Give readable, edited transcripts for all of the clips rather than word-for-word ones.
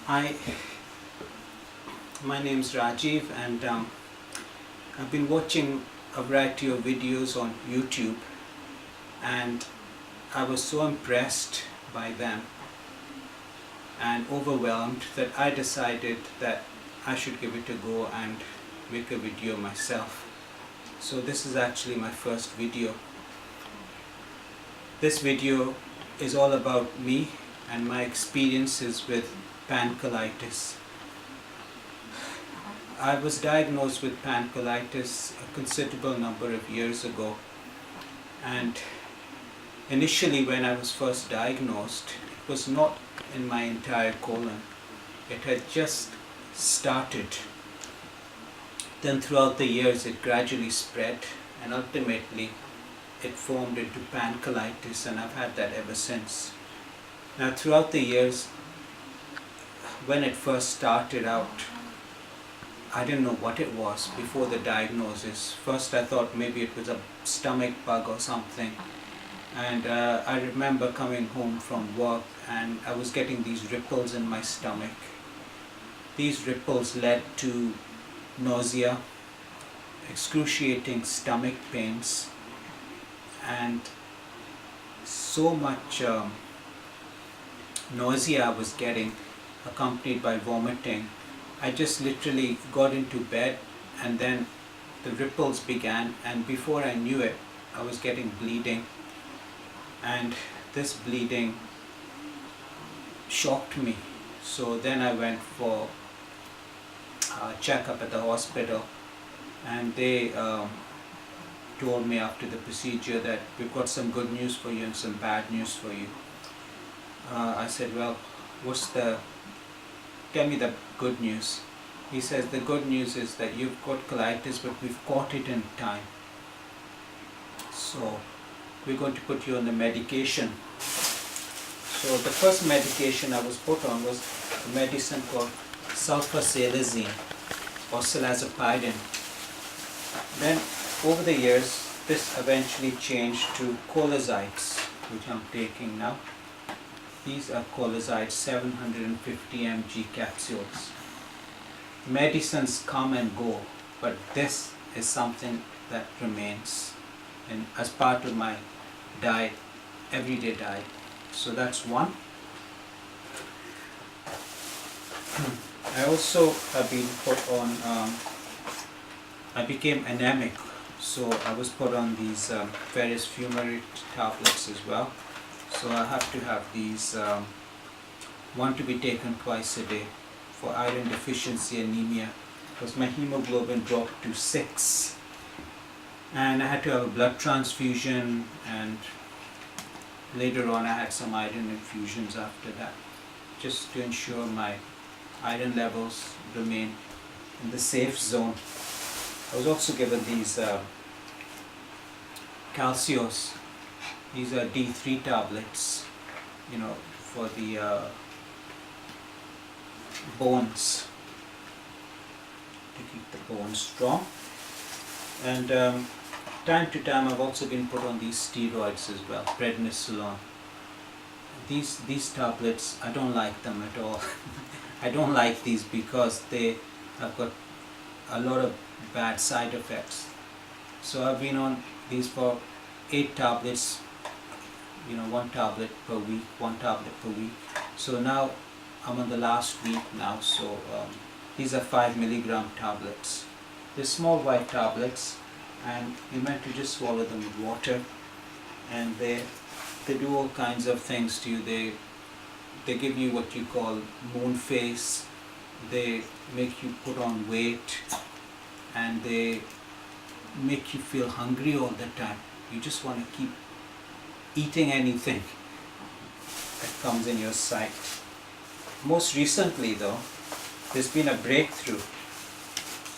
Hi, my name is Rajiv, and I've been watching a variety of videos on YouTube, and I was so impressed by them and overwhelmed that I decided that I should give it a go and make a video myself. So this is actually my first video. This video is all about me and my experiences with pancolitis. I was diagnosed with pancolitis a considerable number of years ago, and initially when I was first diagnosed, it was not in my entire colon. It had just started. Then throughout the years it gradually spread, and ultimately it formed into pancolitis, and I've had that ever since. Now throughout the years, when it first started out, I didn't know what it was before the diagnosis. First I thought maybe it was a stomach bug or something, and I remember coming home from work and I was getting these ripples in my stomach. These ripples led to nausea, excruciating stomach pains, and so much nausea I was getting, accompanied by vomiting. I just literally got into bed, and then the ripples began, and before I knew it, I was getting bleeding, and this bleeding shocked me. So then I went for a checkup at the hospital, and they told me after the procedure that we've got some good news for you and some bad news for you. I said, well, tell me the good news. He says, the good news is that you've got colitis, but we've caught it in time. So we're going to put you on the medication. So the first medication I was put on was a medicine called sulfasalazine or silazepidine. Then over the years, this eventually changed to colazides, which I'm taking now. These are colazides, 750 mg capsules. Medicines come and go, but this is something that remains as part of my diet, everyday diet. So that's one. I also have been put on, I became anemic, so I was put on these ferrous fumarate tablets as well. So I have to have these, one to be taken twice a day for iron deficiency anemia, because my hemoglobin dropped to 6. And I had to have a blood transfusion, and later on I had some iron infusions after that, just to ensure my iron levels remain in the safe zone. I was also given these calcios. These are D3 tablets, for the bones, to keep the bones strong. And time to time I've also been put on these steroids as well, prednisolone. These tablets, I don't like them at all. I don't like these because they have got a lot of bad side effects. So I've been on these for 8 tablets, 1 tablet per week, 1 tablet per week. So now I'm on the last week now, so these are 5 milligram tablets. They're small white tablets, and you're meant to just swallow them with water, and they do all kinds of things to you. They give you what you call moon face, they make you put on weight, and they make you feel hungry all the time. You just want to keep eating anything that comes in your sight. Most recently though, there's been a breakthrough.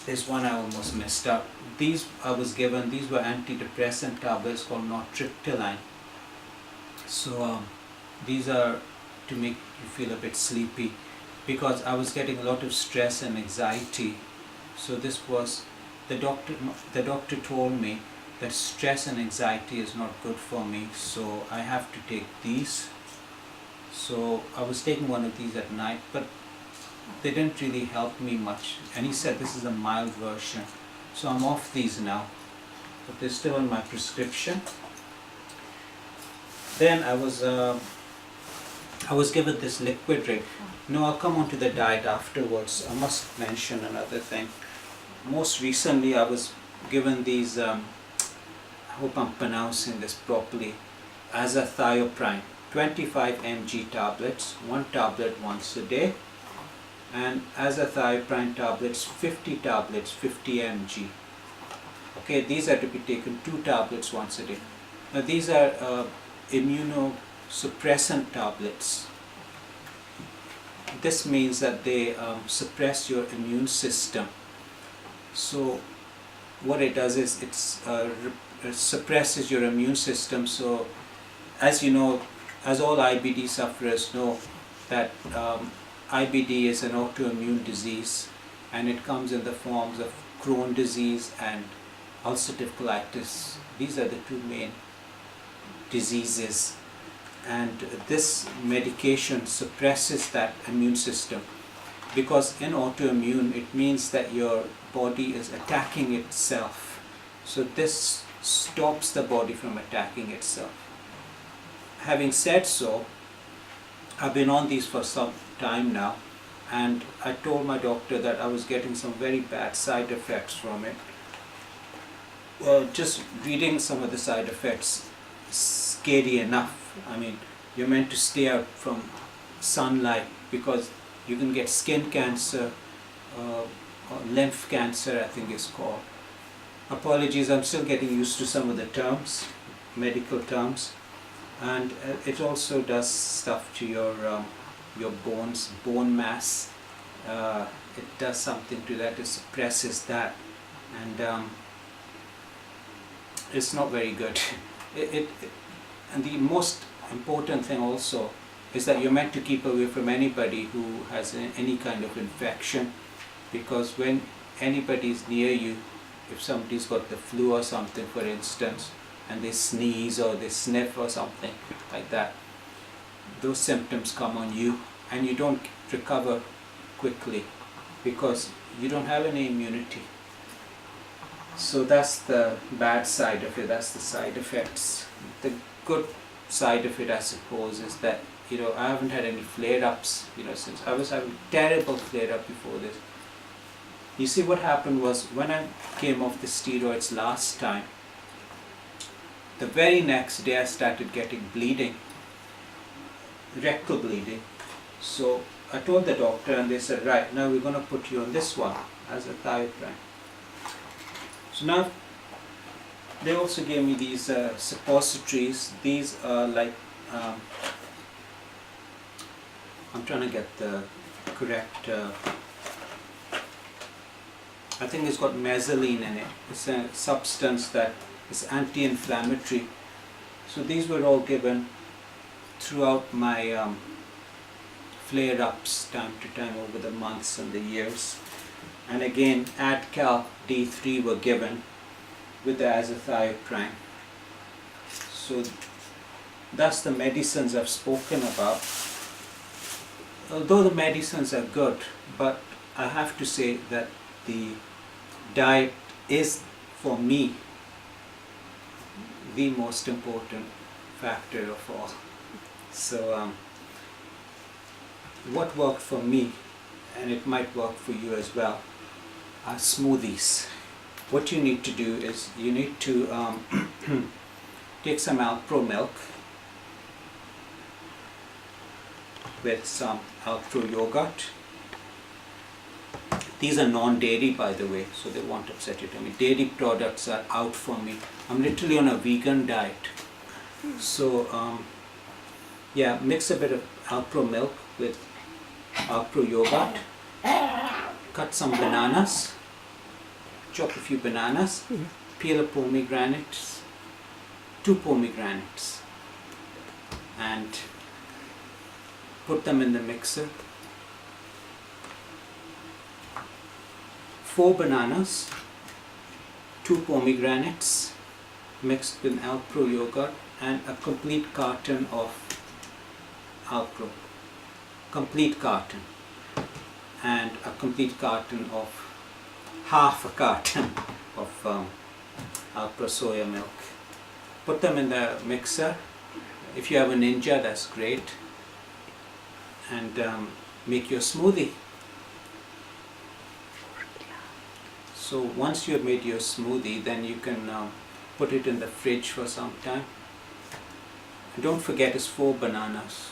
This one I almost messed up. These I was given, these were antidepressant tablets called nortriptyline. So these are to make you feel a bit sleepy, because I was getting a lot of stress and anxiety. So this was, the doctor told me that stress and anxiety is not good for me, so I have to take these. So I was taking one of these at night, but they didn't really help me much. And he said this is a mild version. So I'm off these now, but they're still on my prescription. Then I was given this liquid drink. No, I'll come on to the diet afterwards. I must mention another thing. Most recently I was given these, I hope I'm pronouncing this properly, azathioprine, 25 mg tablets, one tablet once a day, and azathioprine tablets, 50 tablets, 50 mg. Okay, these are to be taken 2 tablets once a day. Now these are immunosuppressant tablets. This means that they suppress your immune system. So what it does is it suppresses your immune system. So as you know, as all IBD sufferers know, that IBD is an autoimmune disease, and it comes in the forms of Crohn disease and ulcerative colitis. These are the 2 main diseases, and this medication suppresses that immune system, because in autoimmune it means that your body is attacking itself. So this stops the body from attacking itself. Having said so, I've been on these for some time now, and I told my doctor that I was getting some very bad side effects from it. Well, just reading some of the side effects is scary enough. I mean, you're meant to stay out from sunlight because you can get skin cancer, or lymph cancer I think it's called. Apologies, I'm still getting used to some of the terms, medical terms. And it also does stuff to your bones, bone mass. It does something to that, it suppresses that, and it's not very good. And the most important thing also is that you're meant to keep away from anybody who has any kind of infection, because when anybody's near you, if somebody's got the flu or something, for instance, and they sneeze or they sniff or something like that, those symptoms come on you, and you don't recover quickly because you don't have any immunity. So that's the bad side of it, that's the side effects. The good side of it, I suppose, is that, I haven't had any flare-ups, since I was having terrible flare-up before this. You see, what happened was, when I came off the steroids last time, the very next day I started getting bleeding, rectal bleeding. So I told the doctor, and they said, right, now we're going to put you on this one, azathioprine. So now they also gave me these suppositories. These are like, I'm trying to get the correct, I think it's got mesaline in it. It's a substance that is anti-inflammatory. So these were all given throughout my flare-ups time to time over the months and the years. And again, Adcal D3 were given with the azathioprine. So that's the medicines I've spoken about. Although the medicines are good, but I have to say that the diet is, for me, the most important factor of all. So what worked for me, and it might work for you as well, are smoothies. What you need to do is you need to take some Alpro milk with some Alpro yogurt. These are non-dairy, by the way, so they won't upset you. Dairy products are out for me. I'm literally on a vegan diet. So yeah, mix a bit of Alpro milk with Alpro yogurt. Cut some bananas, chop a few bananas, peel a pomegranate, 2 pomegranates, and put them in the mixer. 4 bananas, 2 pomegranates mixed with Alpro yogurt, and a complete carton of Alpro. Complete carton. and a complete carton of, half a carton of Alpro soya milk. Put them in the mixer. If you have a Ninja, that's great. And make your smoothie. So once you have made your smoothie, then you can put it in the fridge for some time. And don't forget, it's 4 bananas.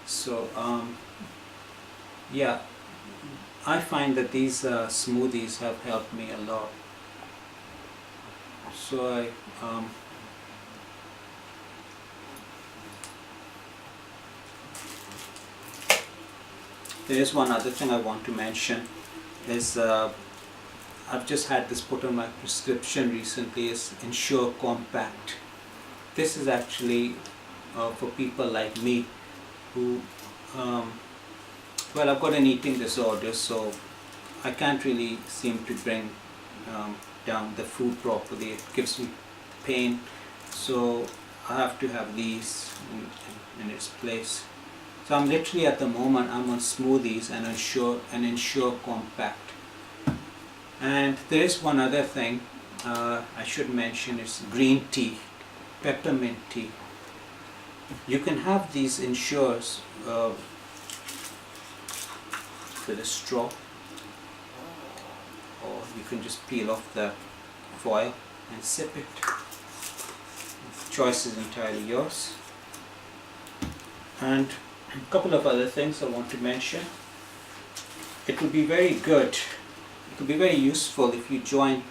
So yeah, I find that these smoothies have helped me a lot. So there is one other thing I want to mention. Is I've just had this put on my prescription recently. Is Ensure Compact. This is actually for people like me who well, I've got an eating disorder, so I can't really seem to bring down the food properly. It gives me pain, so I have to have these in its place. So I'm literally at the moment I'm on smoothies and Ensure Compact. And there is one other thing I should mention. It's green tea, peppermint tea. You can have these Ensures with a straw, or you can just peel off the foil and sip it. The choice is entirely yours. And a couple of other things I want to mention. It would be very good, it would be very useful if you join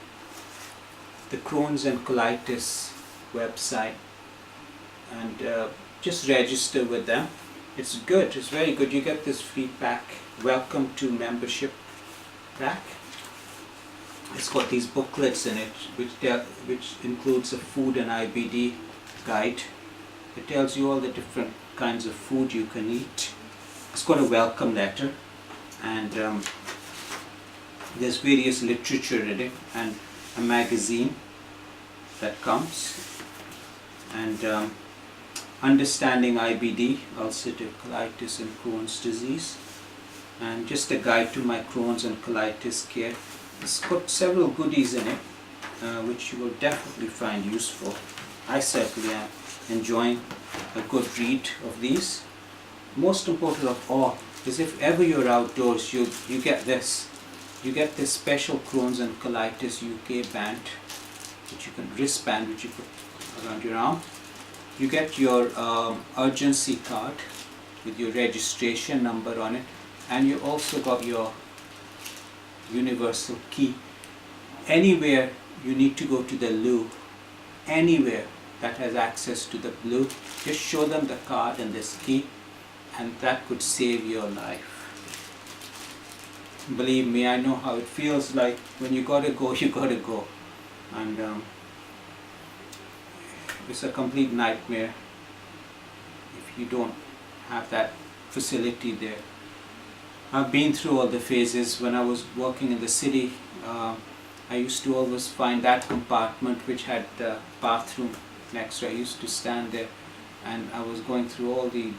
the Crohn's and Colitis website and just register with them. It's good, it's very good. You get this free pack, welcome to membership pack. It's got these booklets in it which includes a food and IBD guide. It tells you all the different kinds of food you can eat. It's got a welcome letter, and there's various literature in it, and a magazine that comes, and Understanding IBD, ulcerative colitis and Crohn's disease, and just a guide to my Crohn's and colitis care. It's got several goodies in it which you will definitely find useful. I certainly am enjoying a good read of these. Most important of all is, if ever you're outdoors, you get this. You get this special Crohn's and Colitis UK band, which you can, wristband, which you put around your arm. You get your urgency card with your registration number on it, and you also got your universal key. Anywhere you need to go to the loo, anywhere that has access to the loo, just show them the card and this key, and that could save your life. Believe me, I know how it feels like. When you gotta go, you gotta go. And it's a complete nightmare if you don't have that facility there. I've been through all the phases. When I was working in the city, I used to always find that compartment which had the bathroom next to it. I used to stand there, and I was going through all the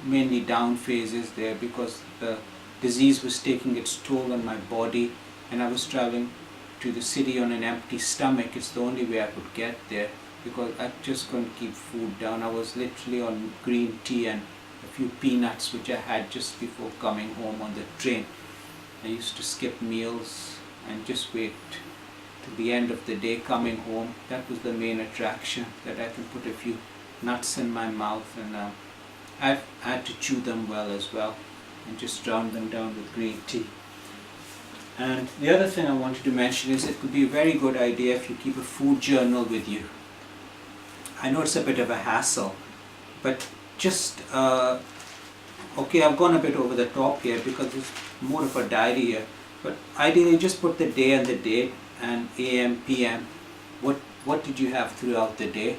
mainly down phases there, because the disease was taking its toll on my body, and I was traveling to the city on an empty stomach. It's the only way I could get there, because I just couldn't keep food down. I was literally on green tea and a few peanuts which I had just before coming home on the train. I used to skip meals and just wait to the end of the day coming home. That was the main attraction, that I can put a few nuts in my mouth, and I've had to chew them well as well, and just drown them down with green tea. And the other thing I wanted to mention is, it could be a very good idea if you keep a food journal with you. I know it's a bit of a hassle, but just, okay, I've gone a bit over the top here because it's more of a diary here, but ideally just put the day and the date, and AM, PM, what did you have throughout the day,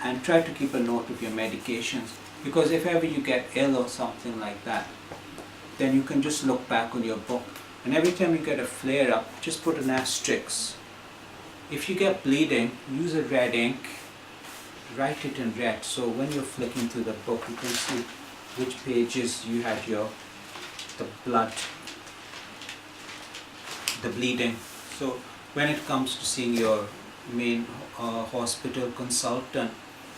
and try to keep a note of your medications, because if ever you get ill or something like that, then you can just look back on your book, and every time you get a flare up, just put an asterisk. If you get bleeding, use a red ink, write it in red, so when you're flicking through the book you can see which pages you had your the blood, the bleeding. So when it comes to seeing your main hospital consultant,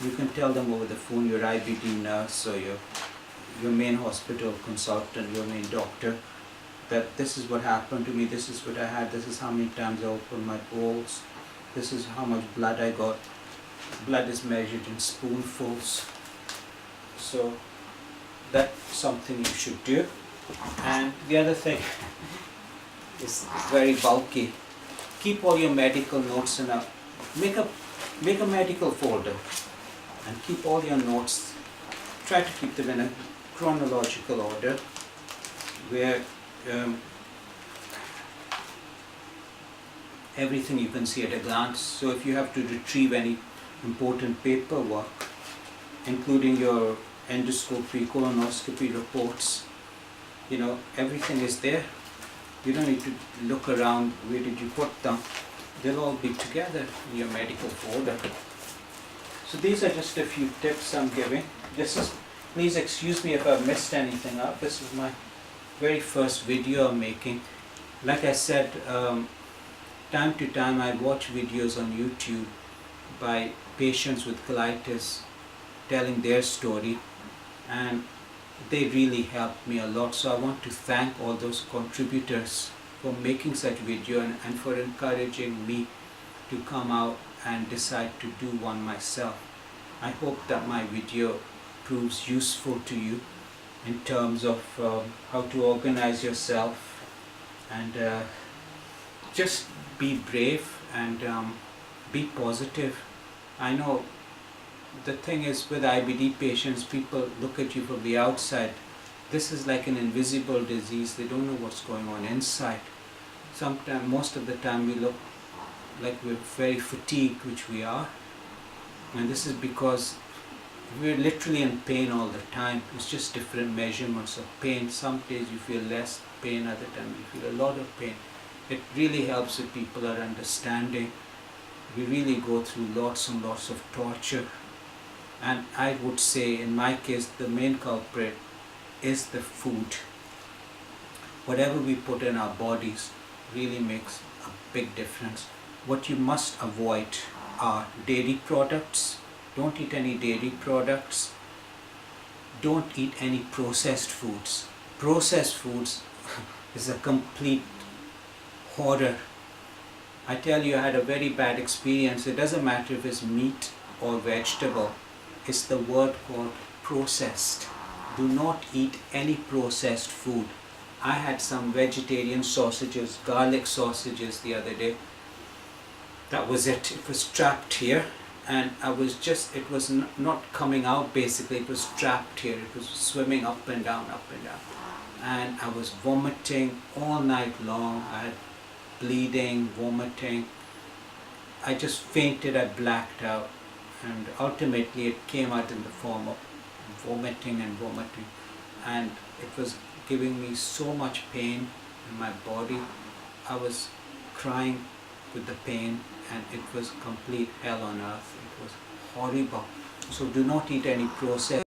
you can tell them over the phone, your IBD nurse or your main hospital consultant, your main doctor, that this is what happened to me, this is what I had, this is how many times I opened my bowls, this is how much blood I got. Blood is measured in spoonfuls. So that's something you should do. And the other thing is very bulky. Keep all your medical notes in a make a medical folder and keep all your notes. Try to keep them in a chronological order where everything you can see at a glance. So if you have to retrieve any important paperwork, including your endoscopy, colonoscopy reports, everything is there. You don't need to look around, where did you put them? They'll all be together in your medical folder. So these are just a few tips I'm giving. Please excuse me if I've missed anything out. This is my very first video I'm making. Like I said, time to time I watch videos on YouTube by patients with colitis telling their story, and they really helped me a lot. So I want to thank all those contributors for making such video and for encouraging me to come out and decide to do one myself. I hope that my video proves useful to you in terms of how to organize yourself, and just be brave and be positive. I know the thing is, with IBD patients, people look at you from the outside. This is like an invisible disease. They don't know what's going on inside. Sometimes, most of the time, we look like we're very fatigued, which we are. And this is because we're literally in pain all the time. It's just different measurements of pain. Some days you feel less pain, other times you feel a lot of pain. It really helps if people are understanding. We really go through lots and lots of torture. And I would say, in my case, the main culprit is the food. Whatever we put in our bodies really makes a big difference. What you must avoid are dairy products. Don't eat any dairy products. Don't eat any processed foods. Processed foods is a complete horror. I tell you, I had a very bad experience. It doesn't matter if it's meat or vegetable. It's the word called processed. Do not eat any processed food. I had some vegetarian sausages, garlic sausages the other day. That was it. It was trapped here, and it was not coming out basically. It was trapped here. It was swimming up and down, up and down. And I was vomiting all night long. I had bleeding, vomiting. I just fainted, I blacked out. And ultimately it came out in the form of vomiting. And it was giving me so much pain in my body. I was crying with the pain, and it was complete hell on earth. It was horrible. So do not eat any processed